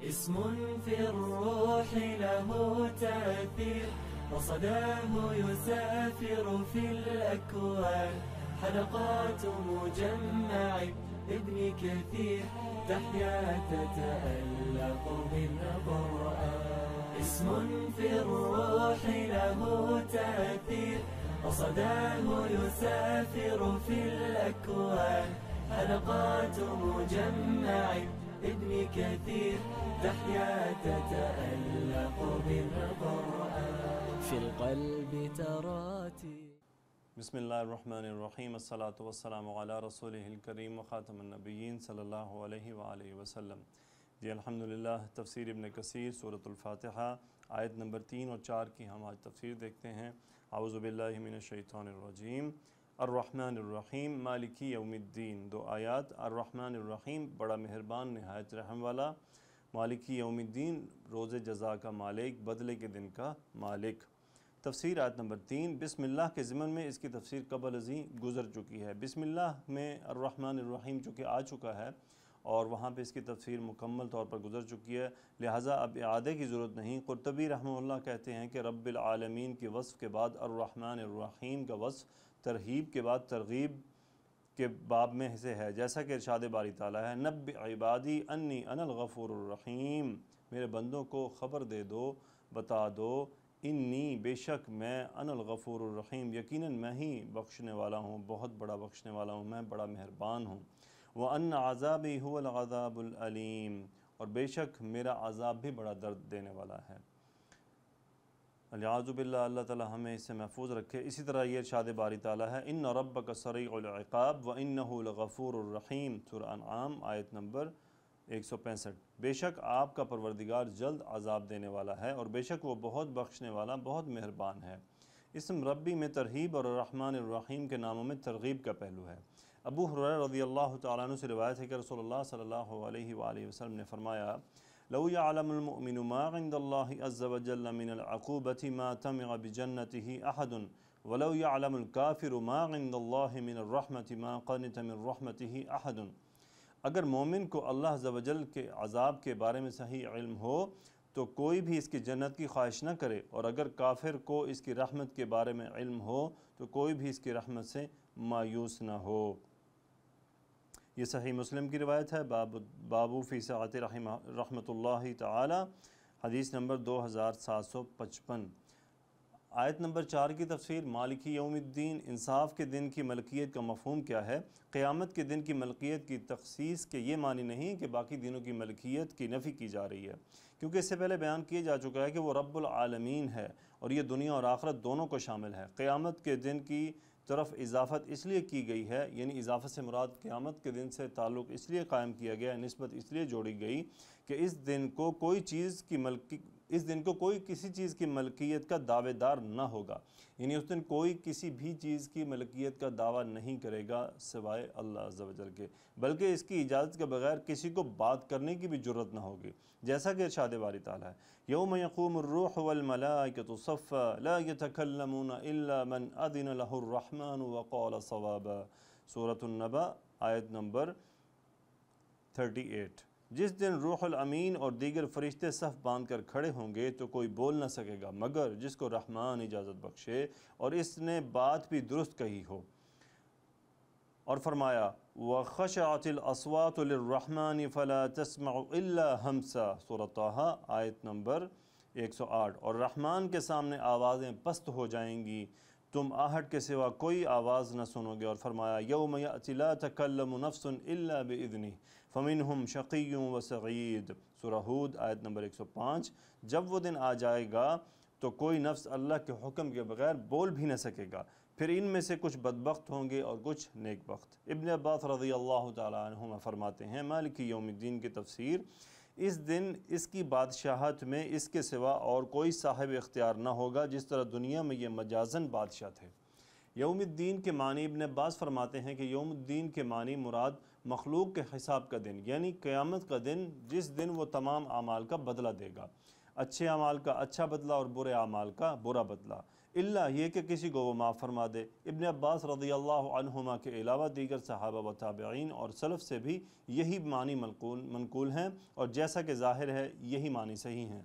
اسم في الروح له تأثير وصداه يسافر في الأكوان حلقات مجمع ابن كثير تحيا تتألق بالقرآن اسم في الروح له تأثير وصداه يسافر في الأكوان حلقات مجمع ابن كثير تحيا تتألق بالقرآن في القلب تراتي. بسم اللہ الرحمن الرحیم الصلاة والسلام علی رسولہ الکریم وخاتم النبیین صلی اللہ علیہ وآلہ وسلم. جی الحمدللہ تفسیر ابن کثیر سورۃ الفاتحہ آیت نمبر 3 اور 4 کی ہم آج تفسیر دیکھتے ہیں. اعوذ باللہ من الشیطان الرجیم. الرحمن الرحیم مالکی یوم الدین. دو آیات. الرحمن الرحیم بڑا مہربان نہایت رحم والا، مالکی یوم الدین روز جزا کا مالک، بدلے کے دن کا مالک. تفسیر آیت نمبر 3. بسم اللہ کے ضمن میں اس کی تفسیر قبل ازیں گزر چکی ہے. بسم اللہ میں الرحمن الرحیم چونکہ آ چکا ہے اور وہاں پہ اس کی تفسیر مکمل طور پر گزر چکی ہے، لہٰذا اب اعادے کی ضرورت نہیں. قرطبی رحمہ اللہ کہتے ہیں کہ رب العالمین کے وصف کے بعد الرحمن الرحیم کا وصف ترہیب کے بعد ترغیب کے باب میں سے ہے، جیسا کہ ارشاد باری تعالیٰ ہے نبئ عبادی انی انا الغفور الرحیم. میرے بندوں کو خبر دے دو، بتا دو، انی بے شک میں انا الغفور الرحیم یقیناً میں ہی بخشنے والا ہوں، بہت بڑا بخشنے والا ہوں، میں بڑا مہربان ہوں. وَأَنَّ عَذَابِي هُوَ الْعَذَابُ الْأَلِيمُ اور بے شک میرا عذاب بھی بڑا درد دینے والا ہے. الیاذ باللہ اللہ تعالی ہمیں اس سے محفوظ رکھے. اسی طرح یہ ارشاد باری تعالیٰ ہے اِنَّ رَبَّكَ سَرِيعُ الْعِقَابِ وَإِنَّهُ لَغَفُورٌ رَحِيمٌ. سورہ انعام آیت نمبر 165. بے شک آپ کا پروردگار جلد عذاب دینے والا ہے اور بے شک وہ بہت بخشنے والا، بہت مہربان ہے. اسم ربی میں ترہیب اور الرحمن الرحیم کے ناموں میں ترغیب کا پہلو ہے. ابو ہریرہ رضی اللہ تعالیٰ عنہ سے روایت ہے کہ رسول اللہ صلی اللہ علیہ وآلہ وسلم نے فرمایا لو يعلم المؤمن ما عند الله عز وجل من العقوبة ما تمع بجنته أحد ولو يعلم الكافر ما عند الله من الرحمة ما قنط من رحمته أحد. اگر مومن کو اللہ عز وجل کے عذاب کے بارے میں صحیح علم ہو تو کوئی بھی اس کی جنت کی خواہش نہ کرے، اور اگر کافر کو اس کی رحمت کے بارے میں علم ہو تو کوئی بھی اس کی رحمت سے مایوس نہ ہو. یہ صحیح مسلم کی روایت ہے. بابو فی سعۃ رحمۃ اللہ تعالی، حدیث نمبر 2755. آیت نمبر 4 کی تفسیر. مالکی یوم الدین انصاف کے دن کی ملکیت کا مفہوم کیا ہے؟ قیامت کے دن کی ملکیت کی تخصیص کے یہ معنی نہیں کہ باقی دنوں کی ملکیت کی نفی کی جا رہی ہے، کیونکہ اس سے پہلے بیان کیا جا چکا ہے کہ وہ رب العالمین ہے اور یہ دنیا اور آخرت دونوں کو شامل ہے. قیامت کے دن کی طرف اضافت اس لیے کی گئی ہے، یعنی اضافت سے مراد قیامت کے دن سے تعلق اس لیے قائم کیا گیا ہے، نسبت اس لیے جوڑی گئی کہ اس دن کو کوئی کسی چیز کی ملکیت کا دعوے دار نہ ہوگا، یعنی اس دن کوئی کسی بھی چیز کی ملکیت کا دعویٰ نہیں کرے گا سوائے اللہ عز و جل کے، بلکہ اس کی اجازت کے بغیر کسی کو بات کرنے کی بھی جرت نہ ہوگی، جیسا کہ ارشاد باری تعالیٰ ہے یوم یقوم الروح والملائکۃ صفا لا یتکلمون الا من اذن لہ الرحمن وقال صوابا. سورۃ النبأ آیت نمبر 38. جس دن روح الامین اور دیگر فرشتے صف باندھ کر کھڑے ہوں گے تو کوئی بول نہ سکے گا مگر جس کو رحمان اجازت بخشے اور اس نے بات بھی درست کہی ہو. اور فرمایا وَخَشَعَتِ الْأَصْوَاتُ لِلرَّحْمَنِ فَلَا تَسْمَعُ إِلَّا ہَمْسًا. سورۃ طٰہٰ آیت نمبر 108. اور رحمان کے سامنے آوازیں پست ہو جائیں گی، تم آہٹ کے سوا کوئی آواز نہ سنو گے. اور فرمایا یوم یأتی لا تکلم نفس الا بإذنہ فمنہم شقی وسعید. سورہ ہود آیت نمبر 105. جب وہ دن آ جائے گا تو کوئی نفس اللہ کے حکم کے بغیر بول بھی نہ سکے گا، پھر ان میں سے کچھ بدبخت ہوں گے اور کچھ نیک بخت. ابن عباس رضی اللہ تعالیٰ عنہما فرماتے ہیں مالکی یوم الدین کی تفسیر. اس دن اس کی بادشاہت میں اس کے سوا اور کوئی صاحب اختیار نہ ہوگا، جس طرح دنیا میں یہ مجازن بادشاہ تھے. یوم الدین کے معنی ابن عباس فرماتے ہیں کہ یوم الدین کے معنی مراد مخلوق کے حساب کا دن، یعنی قیامت کا دن جس دن وہ تمام اعمال کا بدلہ دے گا، اچھے اعمال کا اچھا بدلہ اور برے اعمال کا برا بدلہ. اللہ یہ کہ کسی کو وہ معاف فرما دے۔ ابن عباس رضی اللہ عنہما کے علاوہ دیگر صحابہ و تابعین اور سلف سے بھی یہی معنی منقول ہیں، اور جیسا کہ ظاہر ہے یہی معنی صحیح ہیں۔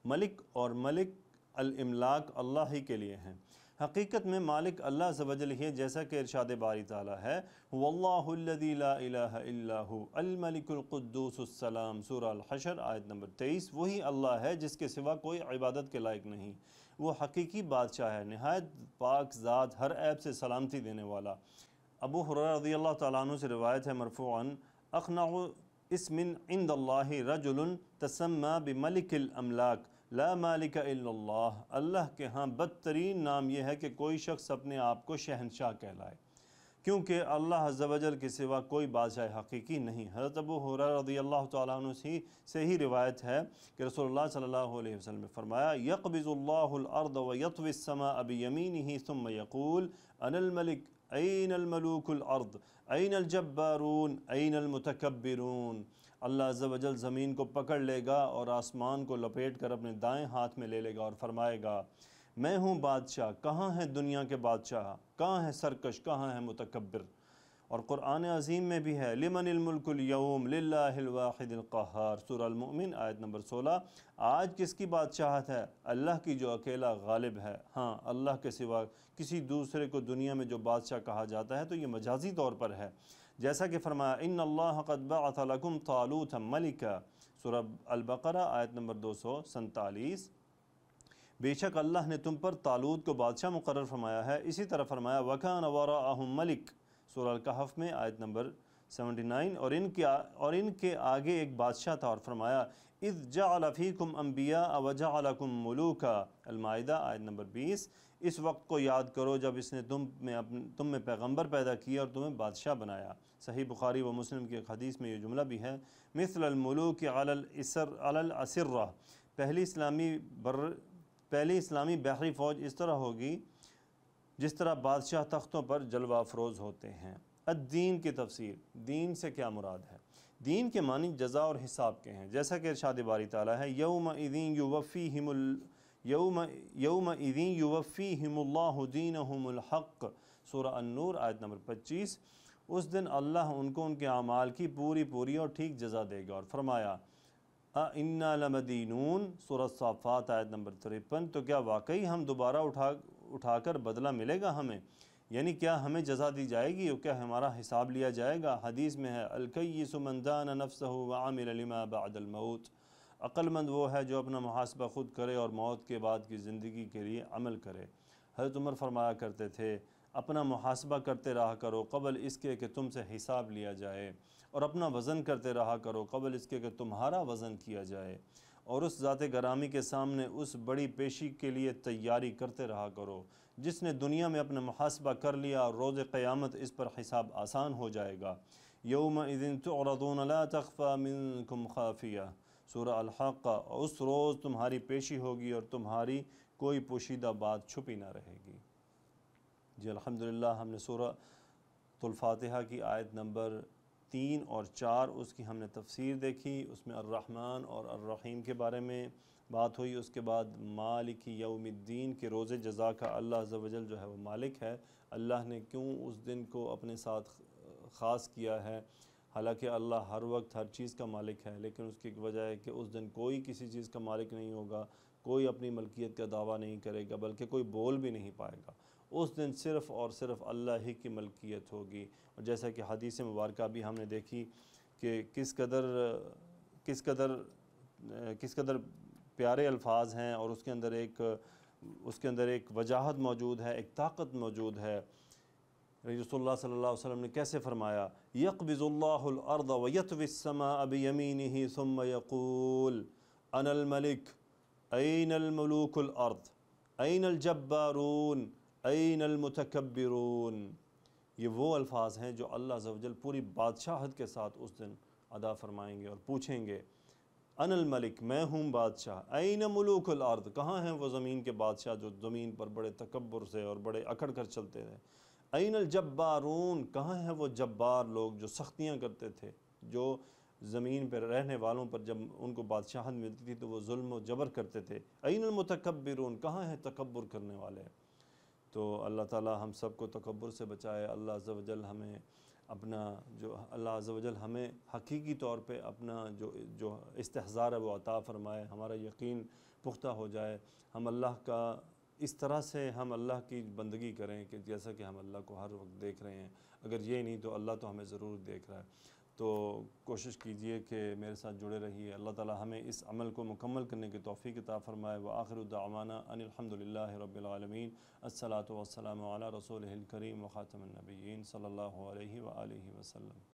ملک اور ملک الاملاک اللہ ہی کے لیے ہیں۔ حقیقت میں مالک اللہ عز و جل ہی ہے، جیسا کہ ارشاد باری تعالیٰ ہے وَاللَّهُ الَّذِي لَا إِلَهَ إِلَّا هُوَ الْمَلِكُ الْقُدُّوسُ السَّلَامُ سورہ الحشر آیت نمبر 23۔ وہی اللہ ہے جس کے سوا کوئی عبادت کے لائق نہیں، وہ حقیقی بادشاہ ہے، نہایت پاک ذات، ہر عیب سے سلامتی دینے والا۔ ابو ہریرہ رضی اللہ تعالیٰ عنہ سے روایت ہے مرفوعاً اقنع اسم عند اللہ رجل تسمى بملک الاملاک لا مالک الا اللہ۔ اللہ کے ہاں بدترین نام یہ ہے کہ کوئی شخص اپنے آپ کو شہنشاہ کہلائے، کیونکہ اللہ عز و جل کے سوا کوئی بادشاہ حقیقی نہیں۔ حضرت ابو ہریرہ رضی اللہ تعالیٰ عنہ سے ہی روایت ہے کہ رسول اللہ صلی اللہ علیہ وسلم نے فرمایا یقبض اللہ الارض ویطوی السماء بیمینہ ثم یقول انا الملک این الملوک الارض این الجبارون این المتکبرون۔ اللہ عز و جل زمین کو پکڑ لے گا اور آسمان کو لپیٹ کر اپنے دائیں ہاتھ میں لے لے گا اور فرمائے گا میں ہوں بادشاہ، کہاں ہے دنیا کے بادشاہ، کہاں ہے سرکش، کہاں ہے متکبر۔ اور قرآن عظیم میں بھی ہے لمن الملک اليوم للہ الواحد القہار سورہ المؤمن آیت نمبر 16۔ آج کس کی بادشاہت ہے؟ اللہ کی جو اکیلا غالب ہے۔ ہاں اللہ کے سوا کسی دوسرے کو دنیا میں جو بادشاہ کہا جاتا ہے تو یہ مجازی طور پر ہے، جیسا کہ فرمایا ان اللہ قد بعث لکم طالوت ملکا سورہ البقرہ آیت نمبر 247۔ بے شک اللہ نے تم پر طالوت کو بادشاہ مقرر فرمایا ہے۔ اسی طرح فرمایا وَكَانَ وَرَاءَهُم ملک سورہ الکہف میں آیت نمبر 79۔ اور ان کے آگے ایک بادشاہ تھا، اور فرمایا اِذْ جَعَلَ فِيكُمْ أَنْبِيَاءَ وَجَعَلَكُمْ مُلُوكًا المائدہ آیت نمبر 20۔ اس وقت کو یاد کرو جب اس نے تم میں پیغمبر پیدا کیا اور تمہیں بادشاہ بنایا۔ صحیح بخاری و مسلم کی ایک حدیث میں یہ جملہ بھی ہے مثل الملوک علی الاسرہ، پہلی اسلامی بحری فوج اس طرح ہوگی جس طرح بادشاہ تختوں پر جلوہ افروز ہوتے ہیں۔ الدین کی تفسیر، دین سے کیا مراد ہے؟ دین کے معنی جزا اور حساب کے ہیں، جیسا کہ ارشاد باری تعالیٰ ہے یومئذ یوفیہم اللہ دینہم الحق سورہ النور آیت نمبر 25۔ اس دن اللہ ان کو ان کے اعمال کی پوری اور ٹھیک جزا دے گا، اور فرمایا اِنَّا لَمَدِینُونَ سورہ الصافات آیت نمبر 53۔ تو کیا واقعی ہم دوبارہ اٹھا کر بدلہ ملے گا ہمیں؟ یعنی کیا ہمیں جزا دی جائے گی اور کیا ہمارا حساب لیا جائے گا؟ حدیث میں ہے الکیس من دان نفسہ وعمل لما بعد الموت، عقل مند وہ ہے جو اپنا محاسبہ خود کرے اور موت کے بعد کی زندگی کے لیے عمل کرے۔ حضرت عمر فرمایا کرتے تھے اپنا محاسبہ کرتے رہا کرو قبل اس کے کہ تم سے حساب لیا جائے، اور اپنا وزن کرتے رہا کرو قبل اس کے کہ تمہارا وزن کیا جائے، اور اس ذات گرامی کے سامنے اس بڑی پیشی کے لیے تیاری کرتے رہا کرو جس نے دنیا میں اپنا محاسبہ کر لیا، اور روز قیامت اس پر حساب آسان ہو جائے گا۔ یومئذ تعرضون لا تخفى منکم خافیہ سورہ الحاقہ، اس روز تمہاری پیشی ہوگی اور تمہاری کوئی پوشیدہ بات چھپی نہ رہے گی۔ جی الحمدللہ ہم نے سورہ الفاتحہ کی آیت نمبر 3 اور 4 اس کی ہم نے تفسیر دیکھی، اس میں الرحمن اور الرحیم کے بارے میں بات ہوئی۔ اس کے بعد مالک یوم الدین کے روز جزا کا اللہ عز و جل جو ہے وہ مالک ہے۔ اللہ نے کیوں اس دن کو اپنے ساتھ خاص کیا ہے؟ حالانکہ اللہ ہر وقت ہر چیز کا مالک ہے، لیکن اس کی ایک وجہ ہے کہ اس دن کوئی کسی چیز کا مالک نہیں ہوگا، کوئی اپنی ملکیت کا دعویٰ نہیں کرے گا، بلکہ کوئی بول بھی نہیں پائے گا۔ اس دن صرف اور صرف اللہ ہی کی ملکیت ہوگی۔ اور جیسا کہ حدیث مبارکہ بھی ہم نے دیکھی کہ کس قدر پیارے الفاظ ہیں، اور اس کے اندر ایک وجاہت موجود ہے، ایک طاقت موجود ہے۔ رسول اللہ صلی اللہ علیہ وسلم نے کیسے فرمایا یقبض اللہ الارض ویطوی السماء بیمینہ ثم یقول انا الملک این الملوک الارض این الجبارون این المتکبرون۔ یہ وہ الفاظ ہیں جو اللہ عز و جل پوری بادشاہت کے ساتھ اس دن ادا فرمائیں گے اور پوچھیں گے انا الملک، میں ہوں بادشاہ، این ملوک الارض، کہاں ہیں وہ زمین کے بادشاہ جو زمین پر بڑے تکبر سے اور بڑے اکڑ کر چلتے تھے، این الجبارون، کہاں ہیں وہ جبار لوگ جو سختیاں کرتے تھے، جو زمین پر رہنے والوں پر جب ان کو بادشاہت ملتی تھی تو وہ ظلم و جبر کرتے تھے۔ این المتکبرون، کہاں ہیں تکبر کرنے والے؟ تو اللہ تعالی ہم سب کو تکبر سے بچائے۔ اللہ عز و جل ہمیں اللہ عز و جل ہمیں حقیقی طور پہ اپنا جو استحضار ہے وہ عطا فرمائے، ہمارا یقین پختہ ہو جائے، ہم اللہ کا اس طرح سے ہم اللہ کی بندگی کریں کہ جیسا کہ ہم اللہ کو ہر وقت دیکھ رہے ہیں۔ اگر یہ نہیں تو اللہ تو ہمیں ضرور دیکھ رہا ہے۔ تو کوشش کیجئے کہ میرے ساتھ جڑے رہیے۔ اللہ تعالی ہمیں اس عمل کو مکمل کرنے کی توفیق عطا فرمائے۔ وآخر دعوانا ان الحمد للہ رب العالمین۔ الصلاۃ والسلام علی رسولہ الکریم وخاتم النبیین صلی اللہ علیہ وآلہ وسلم۔